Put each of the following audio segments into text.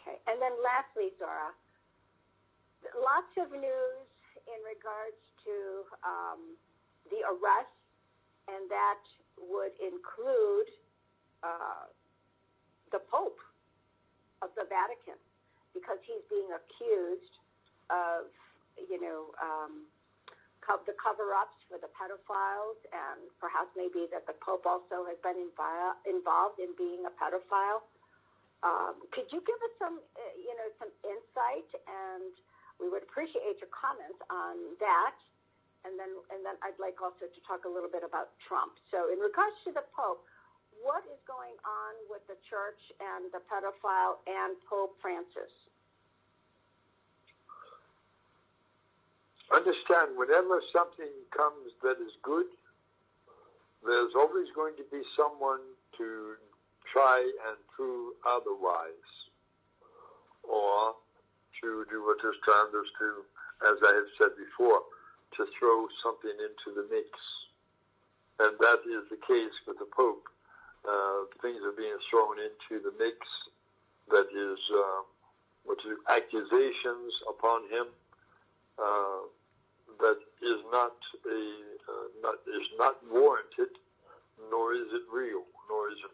Okay. And then lastly, Zora, lots of news in regards to the arrest, and that would include the Pope of the Vatican, because he's being accused of, the cover-ups for the pedophiles, and perhaps maybe that the Pope also has been involved in being a pedophile. Could you give us some insight, and we would appreciate your comments on that. And then I'd like also to talk a little bit about Trump. So in regards to the Pope, what is going on with the church and the pedophile and Pope Francis? Understand, whenever something comes that is good, there's always going to be someone to try and prove otherwise, or to do what is trying to, as I have said before, to throw something into the mix. And that is the case with the Pope. Things are being thrown into the mix that is, accusations upon him that is not warranted, nor is it real, nor is it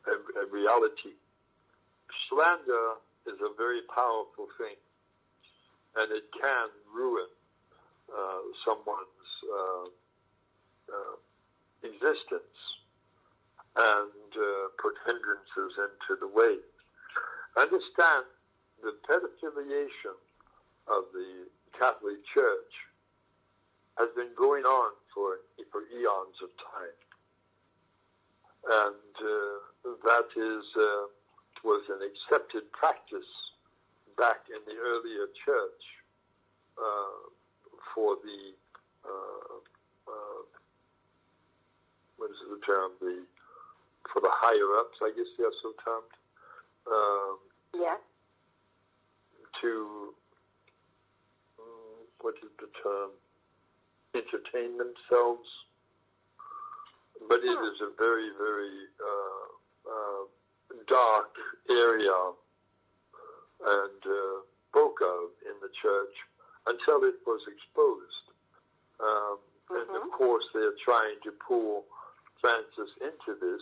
a reality. Slander is a very powerful thing, and it can ruin someone's existence and put hindrances into the way. Understand the pedophiliation of the Catholic Church has been going on for eons of time, and that was an accepted practice back in the earlier church for the what is the term? For the higher ups, I guess they are so termed. Yes. To what is the term? Entertain themselves. But it is a very, very dark area and spoke of in the church until it was exposed. And of course they're trying to pull Francis into this,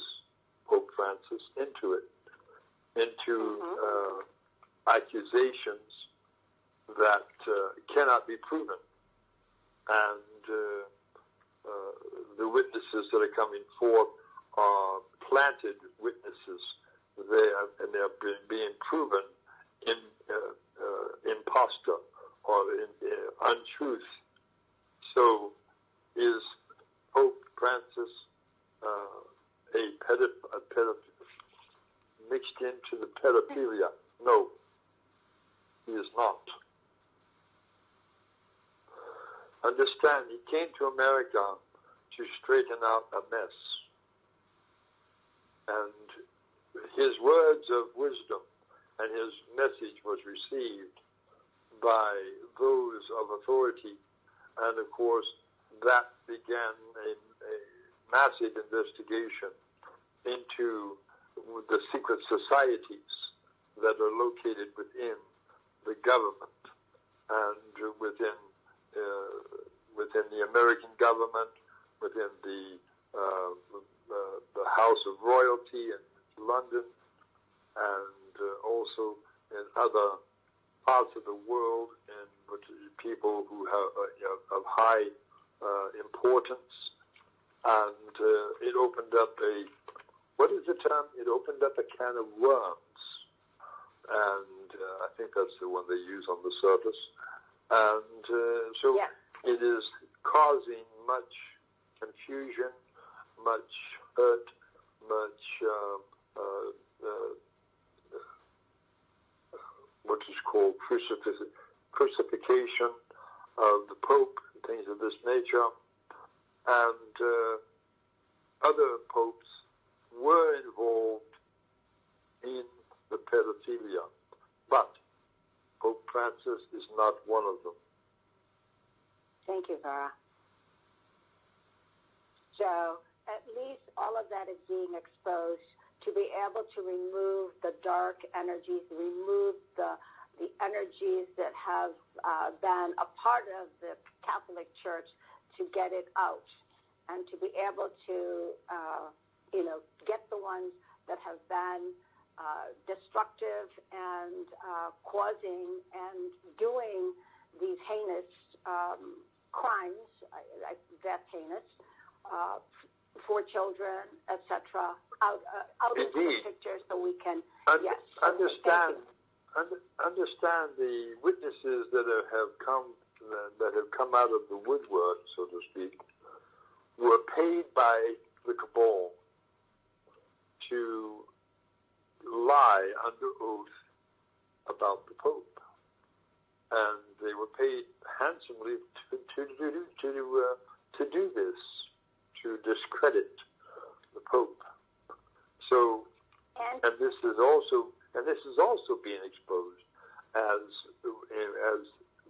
Pope Francis into it, into accusations that cannot be proven. And the witnesses that are coming forth are planted witnesses there, and they're being proven in impostor or in untruth. So is Pope Francis mixed into the pedophilia? No, he is not. Understand, he came to America to straighten out a mess. And his words of wisdom and his message was received by those of authority. And of course, that began a massive investigation into the secret societies that are located within the government and within the American government, within the House of Royalty in London, and also in other parts of the world, and with people who have of high importance. And it opened up what is the term? It opened up a can of worms, and I think that's the one they use on the surface. And so it is causing much confusion, much hurt, much what is called crucifixion of the Pope, things of this nature. And other popes were involved in the pedophilia, but Pope Francis is not one of them. Thank you, Vera. So at least all of that is being exposed to be able to remove the dark energies, remove the energies that have been a part of the Catholic Church, to get it out, and to be able to, get the ones that have been destructive and causing and doing these heinous crimes, that's heinous, for children, etc., out of the picture, so we can understand the witnesses that have come out of the woodwork, so to speak, were paid by the cabal to lie under oath about the Pope, and they were paid handsomely to do this, to discredit the Pope. So, and this is also being exposed as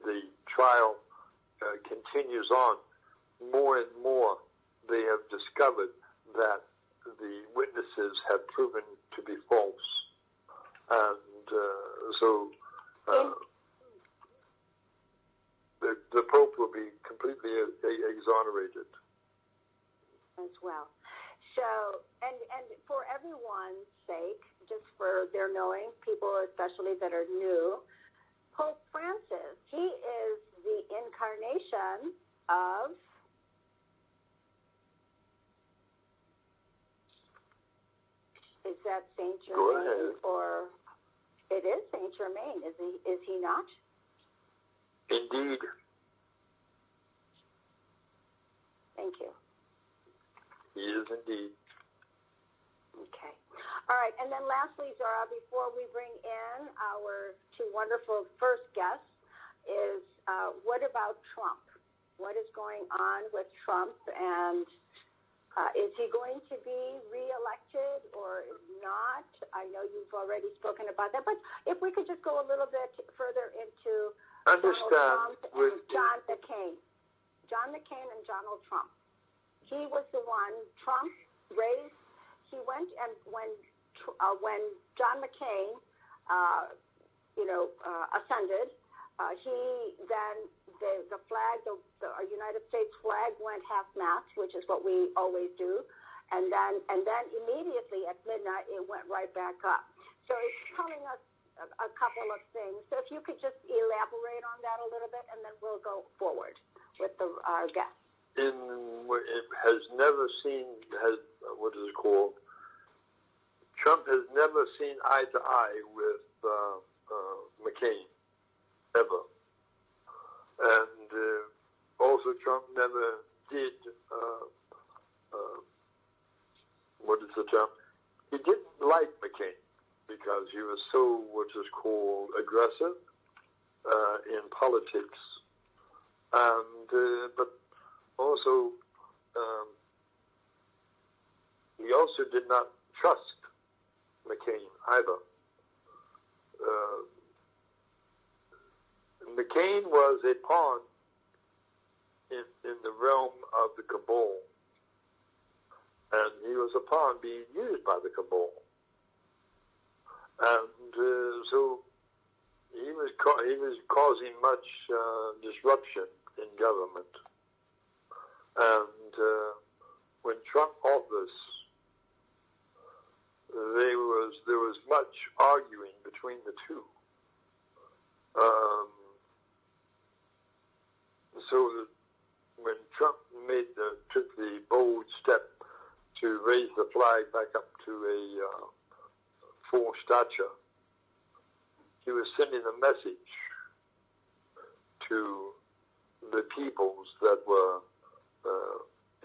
the trial continues on. More and more, they have discovered that the witnesses have proven to be false, and the Pope will be completely exonerated as well. So, and for everyone's sake, just for their knowing, people especially that are new, Pope Francis, he is the incarnation of is that Saint Germain, or it is Saint Germain? Is he not? Indeed. Thank you. He is indeed. Okay. All right. And then lastly, Zara, before we bring in our two wonderful first guests, is what about Trump? What is going on with Trump, and is he going to be reelected or not? I know you've already spoken about that, but if we could just go a little bit further into Donald Trump and John McCain. John McCain and Donald Trump. He was the one, Trump raised, he went, and when John McCain, ascended, he then, the flag, the United States flag went half-mast, which is what we always do, and then immediately at midnight, it went right back up. So it's telling us a couple of things. So if you could just elaborate on that a little bit, and then we'll go forward with our guests. It has never seen, what is it called? Trump has never seen eye to eye with McCain, ever. And also Trump never did, what is the term? He didn't like McCain because he was so, what is called, aggressive in politics. And, but also, he also did not trust McCain either. McCain was a pawn in the realm of the cabal, and he was a pawn being used by the cabal. And so he was causing much disruption in government. And when Trump office, there was much arguing between the two. So that when Trump took the bold step to raise the flag back up to a full stature, he was sending a message to the peoples that were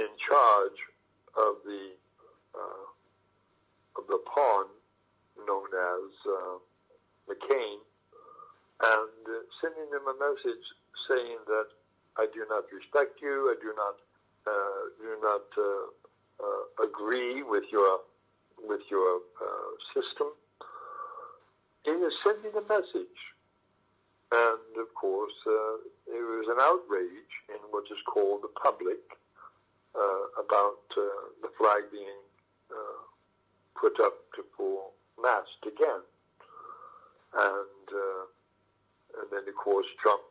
in charge of the pawn known as McCain, and sending them a message saying that I do not respect you, I do not agree with your system. He was sending a message, and of course it was an outrage in what is called the public about the flag being put up to full mast again. And then, of course, Trump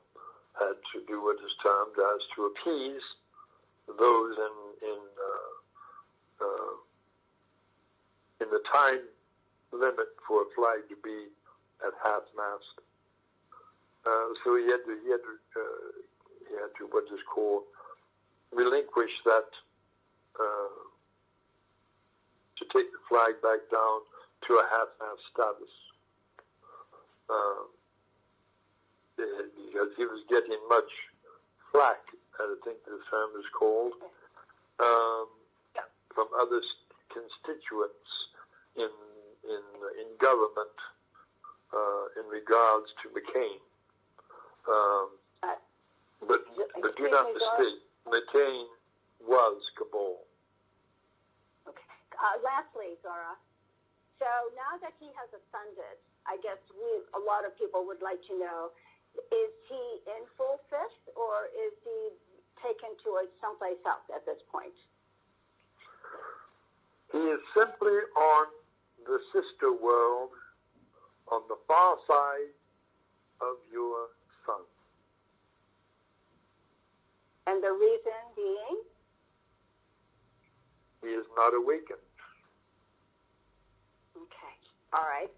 had to do what is termed as to appease those in the time limit for a flag to be at half mast. So he had to what is called relinquish that, to take the flag back down to a half mast status. Because he was getting much flack, I think the term is called, from other constituents in government in regards to McCain. But do not mistake, McCain was cabal. Okay. Lastly, Zora, so now that he has ascended, I guess a lot of people would like to know, is he in full fifth, or is he taken to someplace else at this point? He is simply on the sister world on the far side of your sun. And the reason being? He is not awakened. Okay. All right.